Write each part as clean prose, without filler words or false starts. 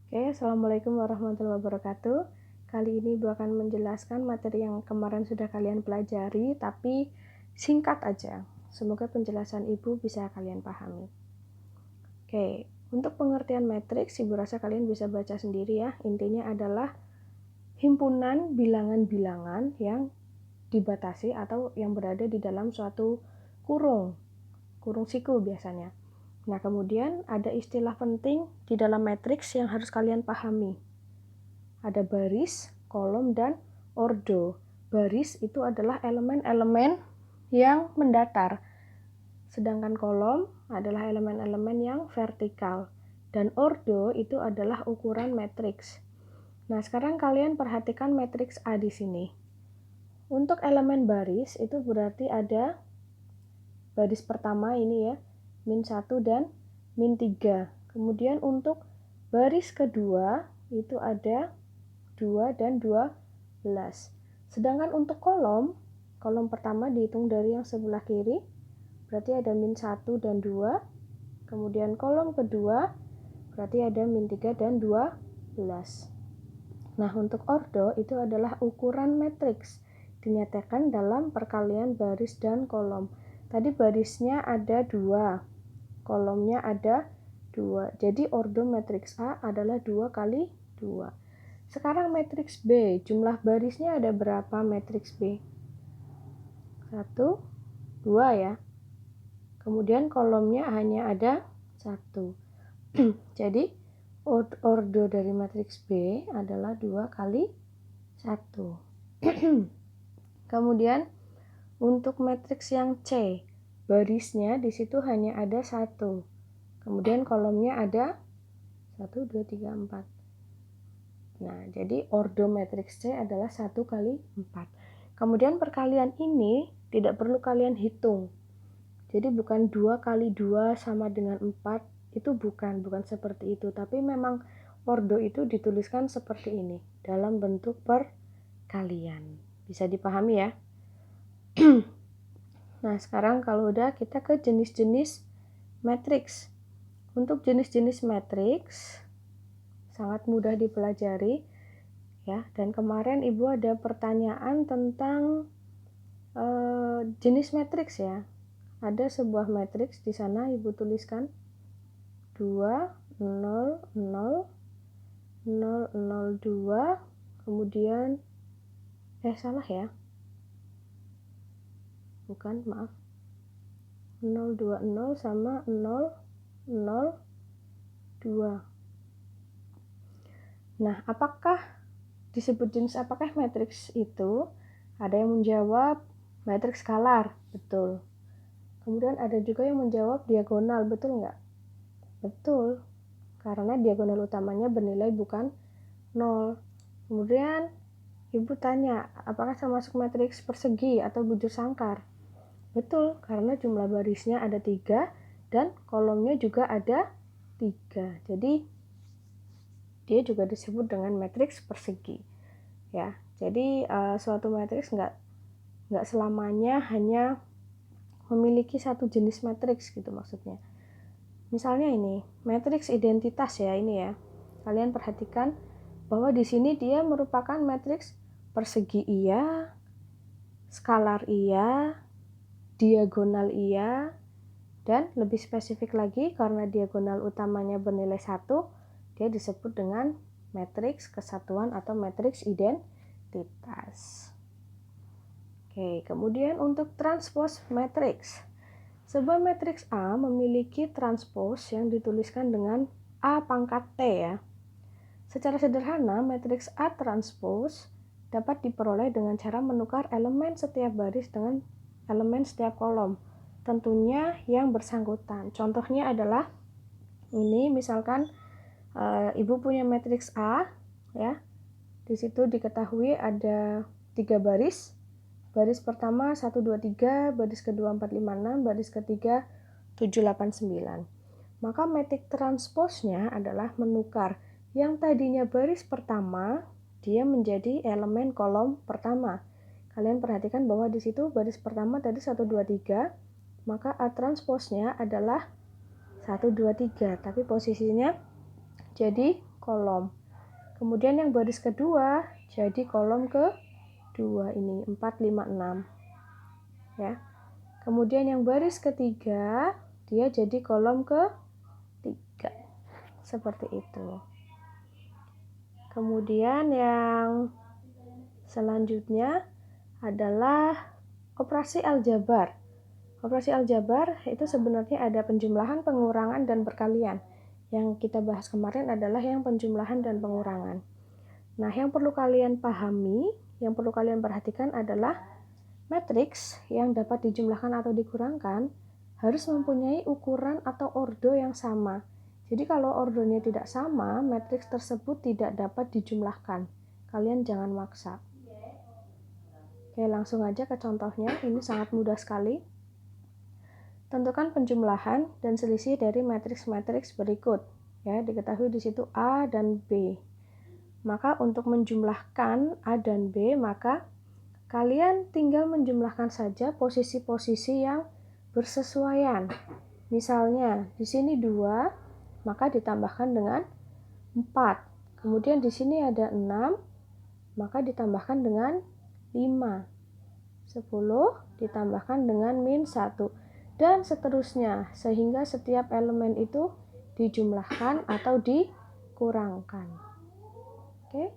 Oke, Assalamualaikum warahmatullahi wabarakatuh. Kali ini Ibu akan menjelaskan materi yang kemarin sudah kalian pelajari, tapi singkat aja. Semoga penjelasan Ibu bisa kalian pahami. Oke, untuk pengertian matriks, Ibu rasa kalian bisa baca sendiri ya. Intinya adalah himpunan bilangan-bilangan yang dibatasi atau yang berada di dalam suatu kurung siku biasanya. Nah, kemudian ada istilah penting di dalam matriks yang harus kalian pahami. Ada baris, kolom, dan ordo. Baris itu adalah elemen-elemen yang mendatar, sedangkan kolom adalah elemen-elemen yang vertikal, dan ordo itu adalah ukuran matriks. Nah, sekarang kalian perhatikan matriks A di sini. Untuk elemen baris itu berarti ada baris pertama ini ya, -1 dan -3. Kemudian untuk baris kedua itu ada 2 dan 12. Sedangkan untuk kolom pertama dihitung dari yang sebelah kiri, berarti ada -1 dan 2. Kemudian kolom kedua berarti ada -3 dan 12. Nah, untuk ordo itu adalah ukuran matriks, dinyatakan dalam perkalian baris dan kolom. Tadi barisnya ada 2, kolomnya ada 2. Jadi ordo matriks A adalah 2 kali 2. Sekarang matriks B, jumlah barisnya ada berapa matriks B? 1, 2 ya. Kemudian kolomnya hanya ada 1. Jadi ordo dari matriks B adalah 2 kali 1. Kemudian untuk matriks yang C, barisnya di situ hanya ada 1. Kemudian kolomnya ada 1, 2, 3, 4. Nah, jadi ordo matriks C adalah 1 kali 4. Kemudian perkalian ini tidak perlu kalian hitung. Jadi bukan 2 kali 2 sama dengan 4, itu bukan seperti itu. Tapi memang ordo itu dituliskan seperti ini, dalam bentuk perkalian. Bisa dipahami ya? Nah, sekarang kalau udah kita ke jenis-jenis matriks. Untuk jenis-jenis matriks sangat mudah dipelajari ya. Dan kemarin Ibu ada pertanyaan tentang jenis matriks ya. Ada sebuah matriks di sana Ibu tuliskan 2 0 0 0 0 2, kemudian salah ya. Bukan, maaf. 0 2 0 sama 0 0 2. Nah, apakah disebut jenis apakah matriks itu? Ada yang menjawab matriks skalar, betul. Kemudian ada juga yang menjawab diagonal, betul nggak? Betul, karena diagonal utamanya bernilai bukan 0. Kemudian Ibu tanya, apakah termasuk matriks persegi atau bujur sangkar? Betul, karena jumlah barisnya ada 3 dan kolomnya juga ada 3. Jadi dia juga disebut dengan matriks persegi. Ya, jadi suatu matriks nggak selamanya hanya memiliki satu jenis matriks gitu maksudnya. Misalnya ini, matriks identitas ya ini ya. Kalian perhatikan bahwa di sini dia merupakan matriks persegi iya, skalar iya, diagonal iya, dan lebih spesifik lagi karena diagonal utamanya bernilai 1, dia disebut dengan matriks kesatuan atau matriks identitas. Oke, kemudian untuk transpose matriks. Sebuah matriks A memiliki transpose yang dituliskan dengan A pangkat T ya. Secara sederhana, matriks A transpose dapat diperoleh dengan cara menukar elemen setiap baris dengan elemen setiap kolom. Tentunya yang bersangkutan. Contohnya adalah ini misalkan Ibu punya matriks A ya. Di situ diketahui ada 3 baris. Baris pertama 1 2 3, baris kedua 4 5 6, baris ketiga 7 8 9. Maka matrik transposnya adalah menukar yang tadinya baris pertama dia menjadi elemen kolom pertama. Kalian perhatikan bahwa di situ baris pertama tadi 1 2 3, maka A transposnya adalah 1 2 3, tapi posisinya jadi kolom. Kemudian yang baris kedua jadi kolom kedua ini 4, 5, 6. Ya. Kemudian yang baris ketiga dia jadi kolom ketiga. Seperti itu. Kemudian yang selanjutnya adalah operasi aljabar. Operasi aljabar itu sebenarnya ada penjumlahan, pengurangan, dan perkalian. Yang kita bahas kemarin adalah yang penjumlahan dan pengurangan. Nah, yang perlu kalian pahami, yang perlu kalian perhatikan adalah matriks yang dapat dijumlahkan atau dikurangkan harus mempunyai ukuran atau ordo yang sama. Jadi kalau ordonya tidak sama, matriks tersebut tidak dapat dijumlahkan. Kalian jangan maksa. Oke, langsung aja ke contohnya. Ini sangat mudah sekali. Tentukan penjumlahan dan selisih dari matriks-matriks berikut. Ya, diketahui di situ A dan B. Maka untuk menjumlahkan A dan B, maka kalian tinggal menjumlahkan saja posisi-posisi yang bersesuaian. Misalnya, di sini 2, maka ditambahkan dengan 4. Kemudian di sini ada 6, maka ditambahkan dengan 5. 10 ditambahkan dengan min 1. Dan seterusnya, sehingga setiap elemen itu dijumlahkan atau dikurangkan. Oke,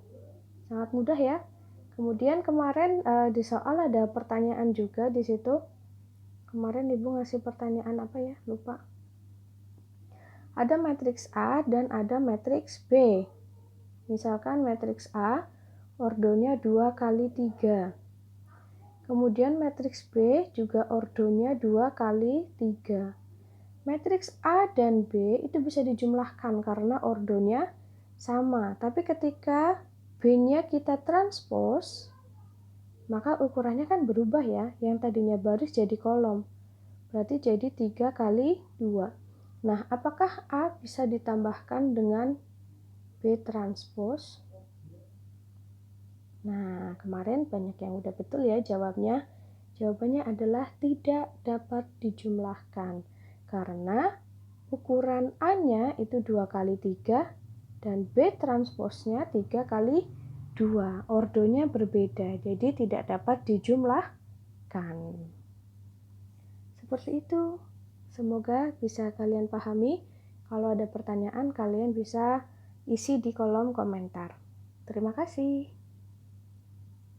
sangat mudah ya. Kemudian kemarin di soal ada pertanyaan juga di situ. Kemarin Ibu ngasih pertanyaan apa ya? Lupa. Ada matriks A dan ada matriks B. Misalkan matriks A, ordonya 2 kali 3. Kemudian matriks B juga ordonya 2 kali 3. Matriks A dan B itu bisa dijumlahkan karena ordonya sama. Tapi ketika B-nya kita transpose, maka ukurannya kan berubah ya. Yang tadinya baris jadi kolom. Berarti jadi 3 kali 2. Nah, apakah A bisa ditambahkan dengan B transpose? Nah, kemarin banyak yang udah betul ya jawabnya. Jawabannya adalah tidak dapat dijumlahkan. Karena ukuran A-nya itu 2 kali 3 dan B transposnya 3 kali 2. Ordonya berbeda, jadi tidak dapat dijumlahkan. Seperti itu. Semoga bisa kalian pahami. Kalau ada pertanyaan, kalian bisa isi di kolom komentar. Terima kasih.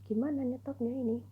Gimana nyetopnya ini?